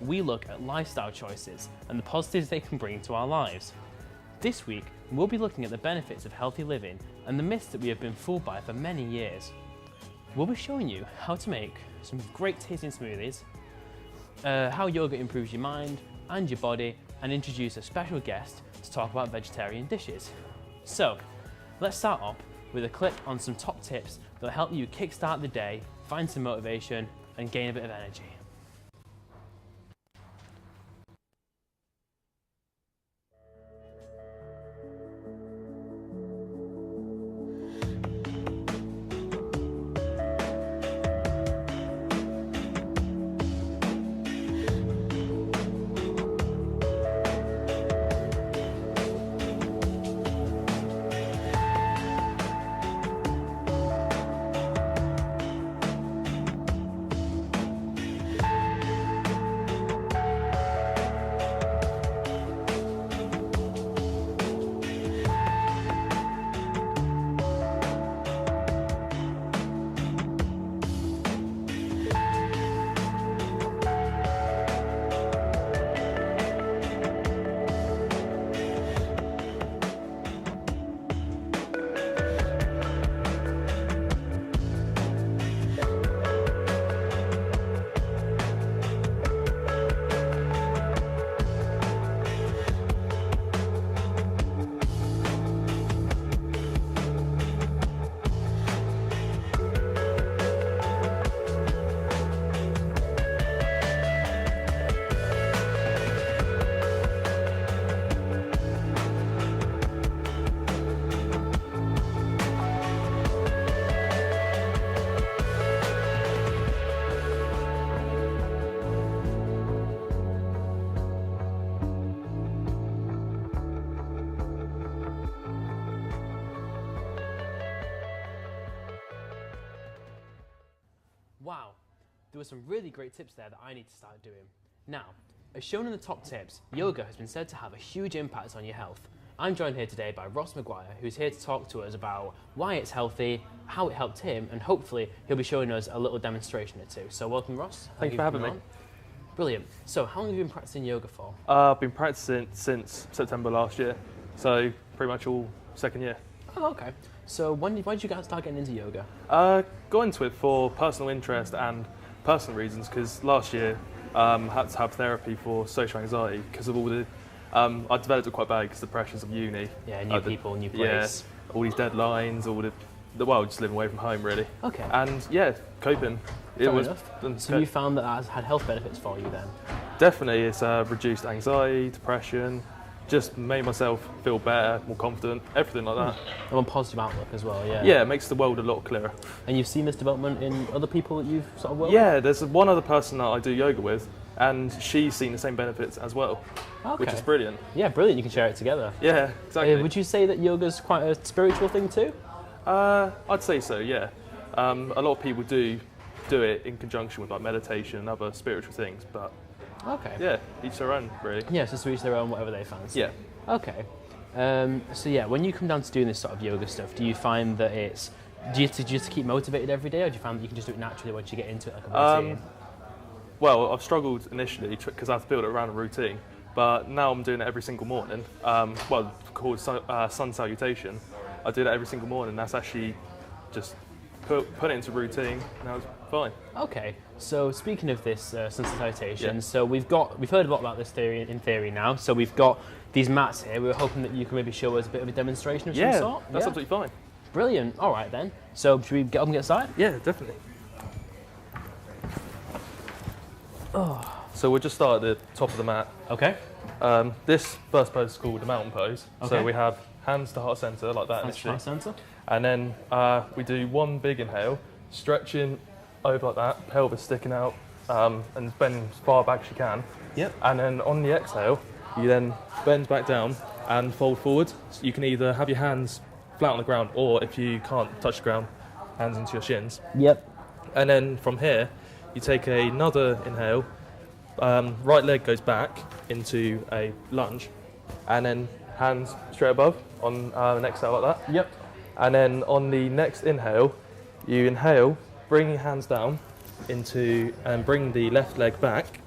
we look at lifestyle choices and the positives they can bring to our lives. This week, we'll be looking at the benefits of healthy living and the myths that we have been fooled by for many years. We'll be showing you how to make some great tasting smoothies, how yoga improves your mind and your body, and introduce a special guest to talk about vegetarian dishes. So, let's start off with a clip on some top tips that will help you kickstart the day, find some motivation, and gain a bit of energy. Wow, there were some really great tips there that I need to start doing. Now, as shown in the top tips, yoga has been said to have a huge impact on your health. I'm joined here today by Ross Maguire, who's here to talk to us about why it's healthy, how it helped him, and hopefully he'll be showing us a little demonstration or two. So welcome, Ross. Thank you for having me. Brilliant. So how long have you been practicing yoga for? I've been practicing since September last year, so pretty much all second year. Oh, okay. So why did you guys start getting into yoga? Got into it for personal interest and personal reasons, because last year had to have therapy for social anxiety because of all the, I developed it quite bad because the pressures of uni. Yeah, new people, new place. Yeah, all these deadlines, all the well, just living away from home really. Okay. And yeah, coping. Fair enough. So you found that has had health benefits for you then? Definitely, it's reduced anxiety, depression, just made myself feel better, more confident, everything like that. And a positive outlook as well, yeah. Yeah, it makes the world a lot clearer. And you've seen this development in other people that you've sort of worked with? Yeah, there's one other person that I do yoga with, and she's seen the same benefits as well, which is brilliant. Yeah, brilliant. You can share it together. Yeah, exactly. Would you say that yoga's quite a spiritual thing too? I'd say so, yeah. A lot of people do it in conjunction with like meditation and other spiritual things, but okay. Yeah, each their own, really. Yeah, so to each their own, whatever they fancy. Yeah. Okay. So yeah, when you come down to doing this sort of yoga stuff, do you find that do you just keep motivated every day, or do you find that you can just do it naturally once you get into it, like a routine? Well, I've struggled initially because I have to build it around a routine, but now I'm doing it every single morning. Well, called sun salutation. I do that every single morning. That's actually just put it into routine. Now it's fine. Okay. So speaking of this sun salutation, yeah. so we've heard a lot about this theory in theory now. So we've got these mats here. We were hoping that you can maybe show us a bit of a demonstration of some sort. That's absolutely fine. Brilliant. All right then. So should we get up and get started? Yeah, definitely. Oh. So we'll just start at the top of the mat. Okay. This first pose is called the mountain pose. Okay. So we have hands to heart center like that. Hands to heart center. And then we do one big inhale, stretching over like that, pelvis sticking out, and bend as far back as you can. Yep. And then on the exhale, you then bend back down and fold forward. So you can either have your hands flat on the ground, or if you can't touch the ground, hands into your shins. Yep. And then from here, you take another inhale, right leg goes back into a lunge, and then hands straight above on the exhale like that. Yep. And then on the next inhale, you inhale, bring your hands down and bring the left leg back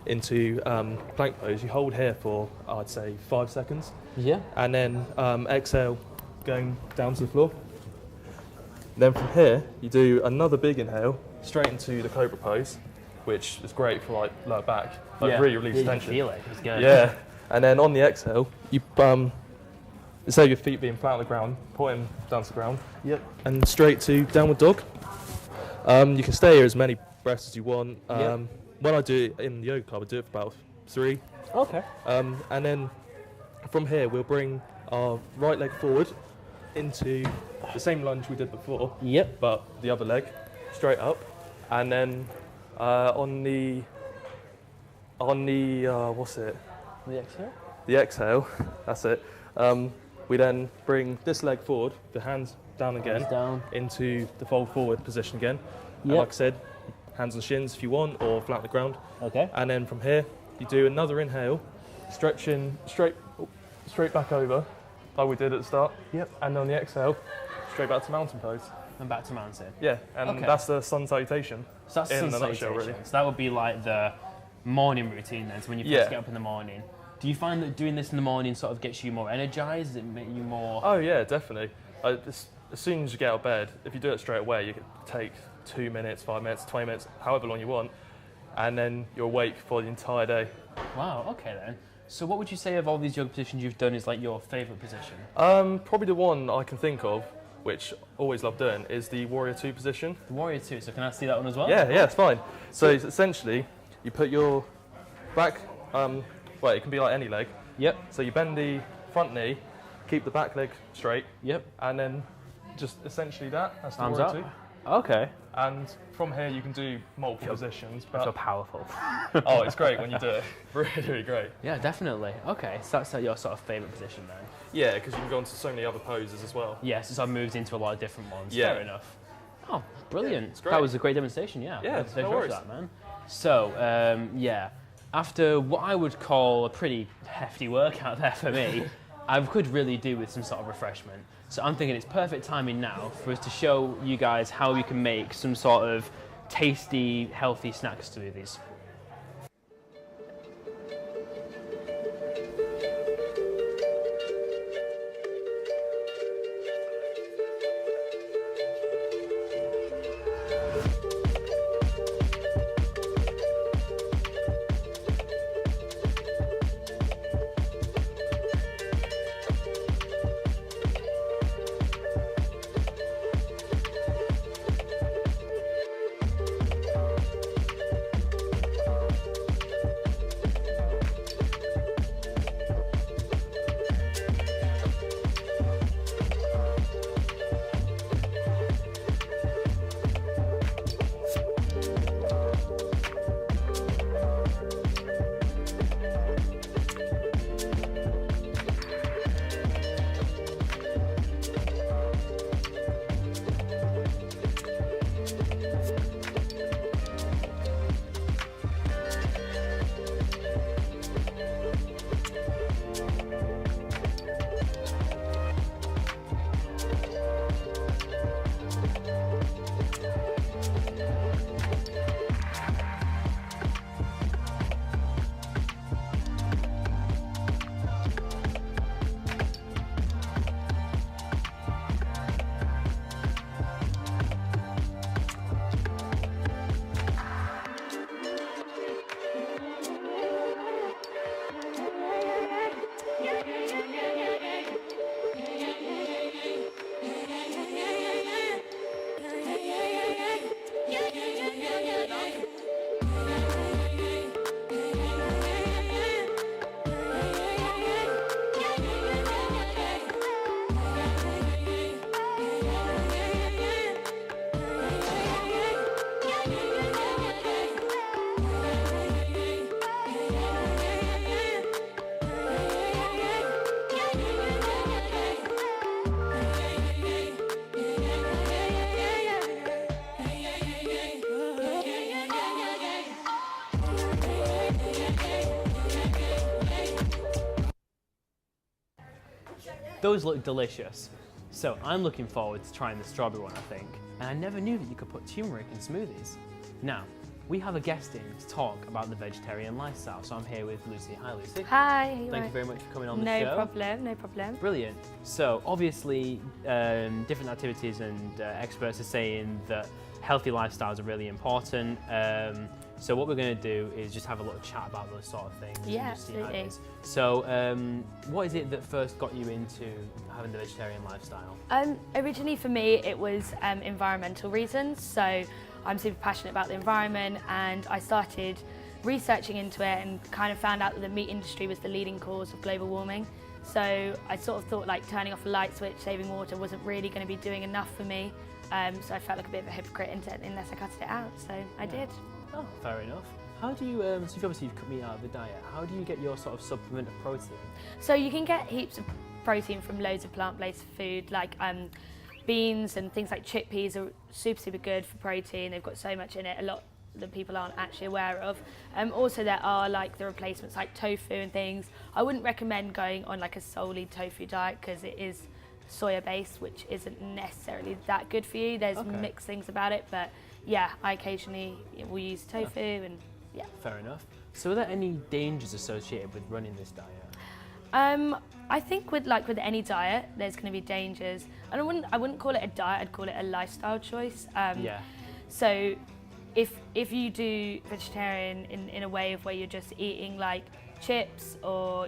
into plank pose. You hold here for, I'd say, 5 seconds. Yeah. And then exhale, going down to the floor. Then from here, you do another big inhale, straight into the cobra pose, which is great for like lower back. Like really relieves tension. You can feel it. It's good. Yeah. And then on the exhale, you instead of your feet being flat on the ground, point them down to the ground. Yep. And straight to downward dog. You can stay here as many breaths as you want. When I do it in the yoga club, I do it for about 3. Okay. And then from here, we'll bring our right leg forward into the same lunge we did before. Yep. But the other leg straight up, and then on the what's it? The exhale. The exhale. That's it. We then bring this leg forward, the hands down again, Hands down. into the fold forward position again. And Yep. like I said, hands on shins if you want, or flat on the ground. Okay. And then from here, you do another inhale, stretching straight back over, like we did at the start. Yep. And on the exhale, straight back to mountain pose. And back to mountain. Yeah, and Okay. that's the sun salutation. So that's In sun a nutshell, salutation. really. So that would be like the morning routine then. So when you first Yeah. get up in the morning, do you find that doing this in the morning sort of gets you more energized? Does it make you more? Oh yeah, definitely. As soon as you get out of bed, if you do it straight away, you can take 2 minutes, 5 minutes, 20 minutes, however long you want, and then you're awake for the entire day. Wow. Okay then. So what would you say of all these yoga positions you've done is like your favorite position? Probably the one I can think of, which I always love doing, is the Warrior 2 position. The Warrior 2. So can I see that one as well? Yeah, it's fine. So it's essentially, you put your back, well, it can be like any leg. Yep. So you bend the front knee, keep the back leg straight, Yep. and then just essentially that's the Arms Warrior up. 2. Okay. And from here you can do multiple positions. I feel But, powerful. oh, it's great when you do it. Really, really great. Yeah, definitely. Okay, so that's your sort of favourite position then. Yeah, because you can go into so many other poses as well. Yes, so I've moved into a lot of different ones. Yeah. Fair enough. Oh, brilliant. it's great. That was a great demonstration, yeah. Yeah, Thanks no very much worries. for that, man. So, yeah, after what I would call a pretty hefty workout there for me, I could really do with some sort of refreshment. So I'm thinking it's perfect timing now for us to show you guys how you can make some sort of tasty, healthy snack smoothies. Those look delicious. So I'm looking forward to trying the strawberry one, I think. And I never knew that you could put turmeric in smoothies. Now, we have a guest in to talk about the vegetarian lifestyle. So I'm here with Lucy. Hi, Lucy. Hi. Thank you very much for coming on the show. No problem, no problem. Brilliant. So obviously, different activities and experts are saying that healthy lifestyles are really important. So what we're going to do is just have a little chat about those sort of things. Yeah, and just see how it absolutely. is. So what is it that first got you into having the vegetarian lifestyle? Originally for me it was environmental reasons. So I'm super passionate about the environment, and I started researching into it and kind of found out that the meat industry was the leading cause of global warming. So I sort of thought like turning off a light switch, saving water wasn't really going to be doing enough for me. So I felt like a bit of a hypocrite unless I cut it out. So I did. Oh, fair enough. How do you, so you've cut meat out of the diet, how do you get your sort of supplement of protein? So you can get heaps of protein from loads of plant-based food, like beans and things like chickpeas are super good for protein. They've got so much in it, a lot that people aren't actually aware of. Also there are like the replacements like tofu and things. I wouldn't recommend going on like a solely tofu diet because it is soya based, which isn't necessarily that good for you. There's mixed things about it, but yeah, I occasionally will use tofu and yeah. Fair enough. So are there any dangers associated with running this diet? I think with any diet, there's going to be dangers. And I wouldn't call it a diet. I'd call it a lifestyle choice. Yeah. So, if you do vegetarian in a way of where you're just eating like chips or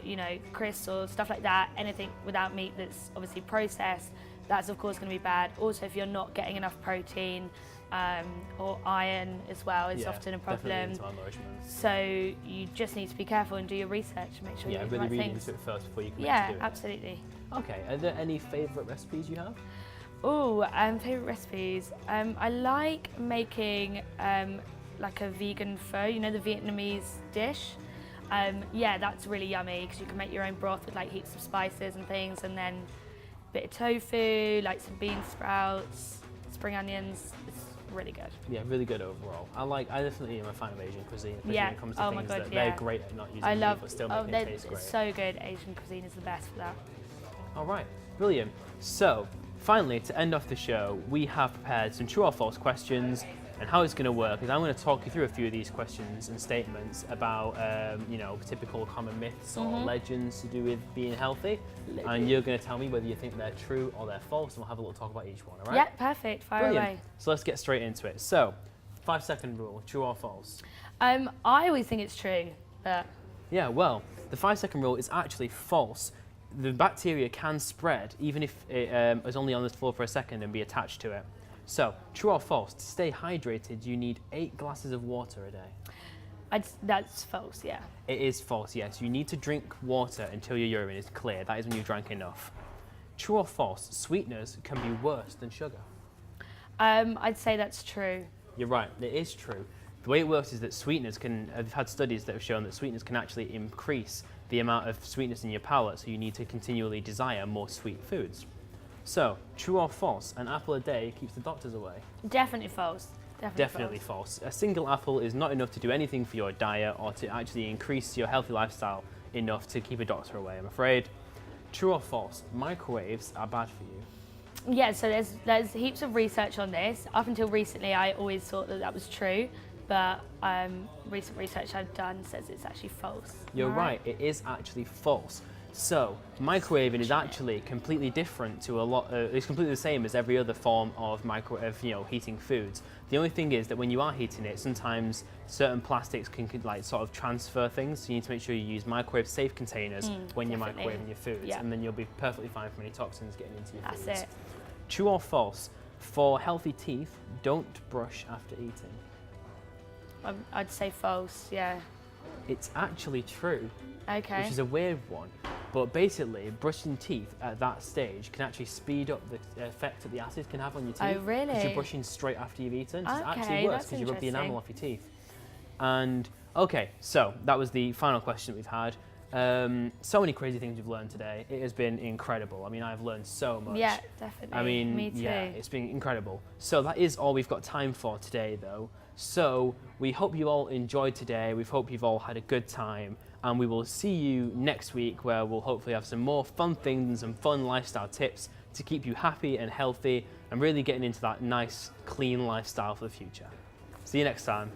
crisps or stuff like that, anything without meat that's obviously processed, that's of course going to be bad. Also, if you're not getting enough protein or iron as well is often a problem. So you just need to be careful and do your research and make sure you're doing the right things. Read into it first before you commit Yeah, to do it. absolutely. Okay, are there any favourite recipes you have? Oh, favourite recipes. I like making like a vegan pho, the Vietnamese dish. Yeah, that's really yummy because you can make your own broth with like heaps of spices and things, and then a bit of tofu, like some bean sprouts, spring onions. It's really good. Yeah, really good overall. I definitely am a fan of Asian cuisine, especially when it comes to things that they're great at not using meat, but still making it taste great. It's so good. Asian cuisine is the best for that. All right, brilliant. So, finally, to end off the show, we have prepared some true or false questions, and how it's going to work is I'm going to talk you through a few of these questions and statements about, typical common myths or legends to do with being healthy, and you're going to tell me whether you think they're true or they're false, and we'll have a little talk about each one, all right? Yeah, perfect. Fire away. So let's get straight into it. So, 5-second rule, true or false? I always think it's true, but... Yeah, well, the 5-second rule is actually false. The bacteria can spread even if it is only on the floor for a second and be attached to it. So, true or false, to stay hydrated, you need 8 glasses of water a day. That's false, yeah. It is false, yes. You need to drink water until your urine is clear. That is when you've drank enough. True or false, sweeteners can be worse than sugar. I'd say that's true. You're right, it is true. The way it works is that sweeteners I've had studies that have shown that sweeteners can actually increase the amount of sweetness in your palate, so you need to continually desire more sweet foods. So, true or false, an apple a day keeps the doctors away? Definitely false. Definitely false. A single apple is not enough to do anything for your diet or to actually increase your healthy lifestyle enough to keep a doctor away, I'm afraid. True or false, microwaves are bad for you? Yeah, so there's heaps of research on this. Up until recently, I always thought that was true, but recent research I've done says it's actually false. You're right, it is actually false. So, microwaving is actually completely different to it's completely the same as every other form of heating foods. The only thing is that when you are heating it, sometimes certain plastics can sort of transfer things, so you need to make sure you use microwave safe containers when you're microwaving your foods, and then you'll be perfectly fine from any toxins getting into your foods. That's it. True or false, for healthy teeth, don't brush after eating? I'd say false, yeah. It's actually true. Okay. Which is a weird one. But basically, brushing teeth at that stage can actually speed up the effect that the acid can have on your teeth. Oh, really? Because you're brushing straight after you've eaten. So Okay, it actually works that's because you rub the enamel off interesting. your teeth. And, okay, so that was the final question that we've had. So many crazy things we've learned today. It has been incredible. I mean, I've learned so much. Yeah, definitely. I mean, me too. yeah, it's been incredible. So that is all we've got time for today, though. So we hope you all enjoyed today. We hope you've all had a good time. And we will see you next week, where we'll hopefully have some more fun things and fun lifestyle tips to keep you happy and healthy and really getting into that nice, clean lifestyle for the future. See you next time.